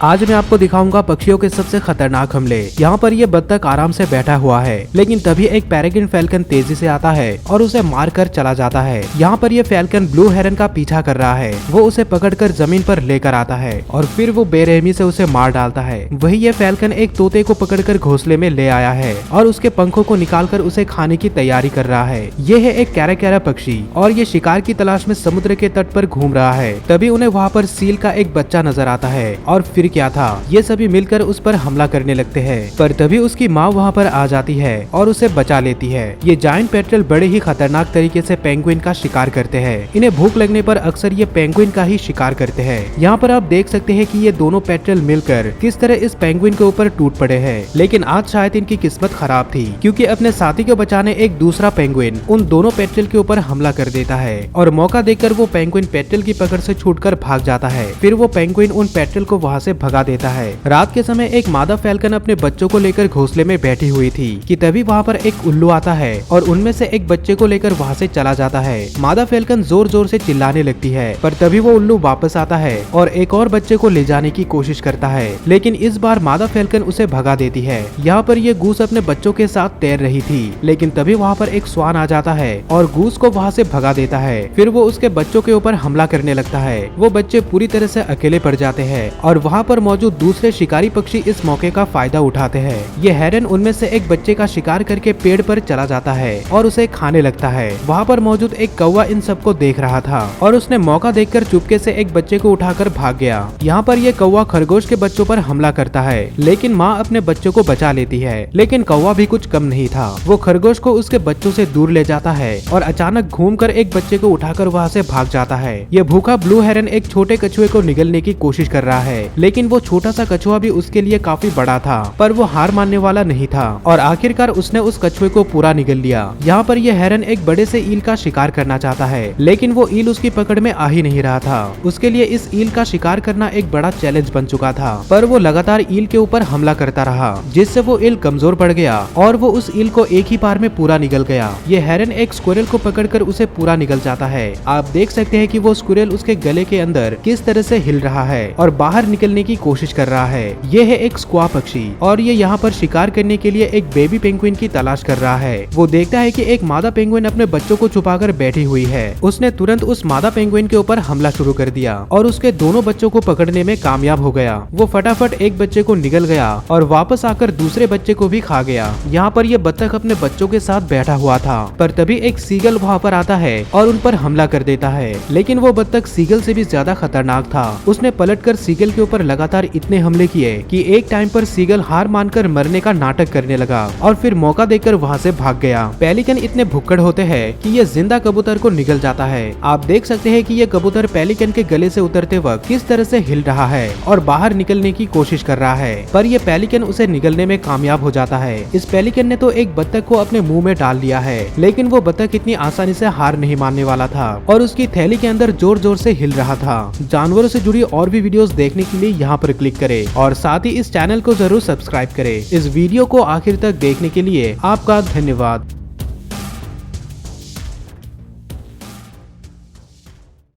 आज मैं आपको दिखाऊंगा पक्षियों के सबसे खतरनाक हमले। यहाँ पर ये बत्तख आराम से बैठा हुआ है, लेकिन तभी एक पेरेग्रिन फैल्कन तेजी से आता है और उसे मार कर चला जाता है। यहाँ पर ये फैल्कन ब्लू हेरन का पीछा कर रहा है। वो उसे पकड़कर जमीन पर लेकर आता है और फिर वो बेरहमी से उसे मार डालता है। वही ये फैल्कन एक तोते को पकड़कर घोंसले में ले आया है और उसके पंखों को निकालकर उसे खाने की तैयारी कर रहा है। ये है एक कैरा पक्षी और ये शिकार की तलाश में समुद्र के तट पर घूम रहा है। तभी उन्हें वहाँ पर सील का एक बच्चा नजर आता है और फिर क्या था, ये सभी मिलकर उस पर हमला करने लगते हैं। पर तभी उसकी माँ वहाँ पर आ जाती है और उसे बचा लेती है। ये जायंट पेट्रल बड़े ही खतरनाक तरीके से पेंगुइन का शिकार करते हैं। इन्हें भूख लगने पर अक्सर ये पेंगुइन का ही शिकार करते हैं। यहाँ पर आप देख सकते हैं कि ये दोनों पेट्रल मिलकर किस तरह इस पेंगुइन के ऊपर टूट पड़े हैं। लेकिन आज शायद इनकी किस्मत खराब थी, क्योंकि अपने साथी को बचाने एक दूसरा पेंगुइन उन दोनों पेट्रल के ऊपर हमला कर देता है और मौका देखकर वो पेंगुइन पेट्रल की पकड़ से छूटकर भाग जाता है। फिर वो पेंगुइन उन पेट्रल को वहाँ से भगा देता है। रात के समय एक मादा फैल्कन अपने बच्चों को लेकर घोंसले में बैठी हुई थी कि तभी वहाँ पर एक उल्लू आता है और उनमें से एक बच्चे को लेकर वहाँ से चला जाता है। मादा फैल्कन जोर जोर से चिल्लाने लगती है, पर तभी वो उल्लू वापस आता है और एक और बच्चे को ले जाने की कोशिश करता है, लेकिन इस बार मादा फैल्कन उसे भगा देती है। यहाँ पर ये गूस अपने बच्चों के साथ तैर रही थी, लेकिन तभी वहाँ पर एक स्वान आ जाता है और गूस को वहाँ से भगा देता है। फिर वो उसके बच्चों के ऊपर हमला करने लगता है। वो बच्चे पूरी तरह से अकेले पड़ जाते हैं और वहाँ पर मौजूद दूसरे शिकारी पक्षी इस मौके का फायदा उठाते हैं। ये हेरन उनमें से एक बच्चे का शिकार करके पेड़ पर चला जाता है और उसे खाने लगता है। वहाँ पर मौजूद एक कौवा इन सबको देख रहा था और उसने मौका देखकर चुपके से एक बच्चे को उठाकर भाग गया। यहाँ पर ये कौवा खरगोश के बच्चों पर हमला करता है, लेकिन माँ अपने बच्चों को बचा लेती है। लेकिन कौवा भी कुछ कम नहीं था, वो खरगोश को उसके बच्चों से दूर ले जाता है और अचानक घूमकर एक बच्चे को उठाकर वहाँ से भाग जाता है। ये भूखा ब्लू हेरन एक छोटे कछुए को निगलने की कोशिश कर रहा है, लेकिन वो छोटा सा कछुआ भी उसके लिए काफी बड़ा था, पर वो हार मानने वाला नहीं था और आखिरकार उसने उस कछुए को पूरा निगल लिया। यहाँ पर यह हेरन एक बड़े से ईल का शिकार करना चाहता है, लेकिन वो ईल उसकी पकड़ में आ ही नहीं रहा था। उसके लिए इस ईल का शिकार करना एक बड़ा चैलेंज बन चुका था, पर वो लगातार ईल के ऊपर हमला करता रहा, जिससे वो ईल कमजोर पड़ गया और वो उस ईल को एक ही बार में पूरा निगल गया। ये हेरन एक स्क्विरल को पकड़कर उसे पूरा निगल जाता है। आप देख सकते हैं कि वो स्क्विरल उसके गले के अंदर किस तरह से हिल रहा है और बाहर निकलने की कोशिश कर रहा है। ये है एक स्क्वा पक्षी और ये यहाँ पर शिकार करने के लिए एक बेबी पेंगुइन की तलाश कर रहा है। वो देखता है कि एक मादा पेंगुइन अपने बच्चों को छुपाकर बैठी हुई है। उसने तुरंत उस मादा पेंगुइन के ऊपर हमला शुरू कर दिया और उसके दोनों बच्चों को पकड़ने में कामयाब हो गया। वो फटाफट एक बच्चे को निगल गया और वापस आकर दूसरे बच्चे को भी खा गया। यहाँ पर ये बत्तख अपने बच्चों के साथ बैठा हुआ था, पर तभी एक सीगल वहाँ पर आता है और उन पर हमला कर देता है। लेकिन वो बत्तख सीगल से भी ज्यादा खतरनाक था। उसने पलटकर सीगल के ऊपर लगातार इतने हमले किए कि एक टाइम पर सीगल हार मानकर मरने का नाटक करने लगा और फिर मौका देखकर वहाँ से भाग गया। पेलिकन इतने भुक्कड़ होते हैं कि ये जिंदा कबूतर को निगल जाता है। आप देख सकते हैं कि ये कबूतर पेलिकन के गले से उतरते वक्त किस तरह से हिल रहा है और बाहर निकलने की कोशिश कर रहा है, पर ये पेलिकन उसे निगलने में कामयाब हो जाता है। इस पेलिकन ने तो एक बत्तख को अपने मुंह में डाल लिया है, लेकिन वो बत्तख इतनी आसानी से हार नहीं मानने वाला था और उसकी थैली के अंदर जोर जोर से हिल रहा था। जानवरों से जुड़ी और भी वीडियोस देखने के लिए यहाँ पर क्लिक करें और साथ ही इस चैनल को जरूर सब्सक्राइब करें। इस वीडियो को आखिर तक देखने के लिए आपका धन्यवाद।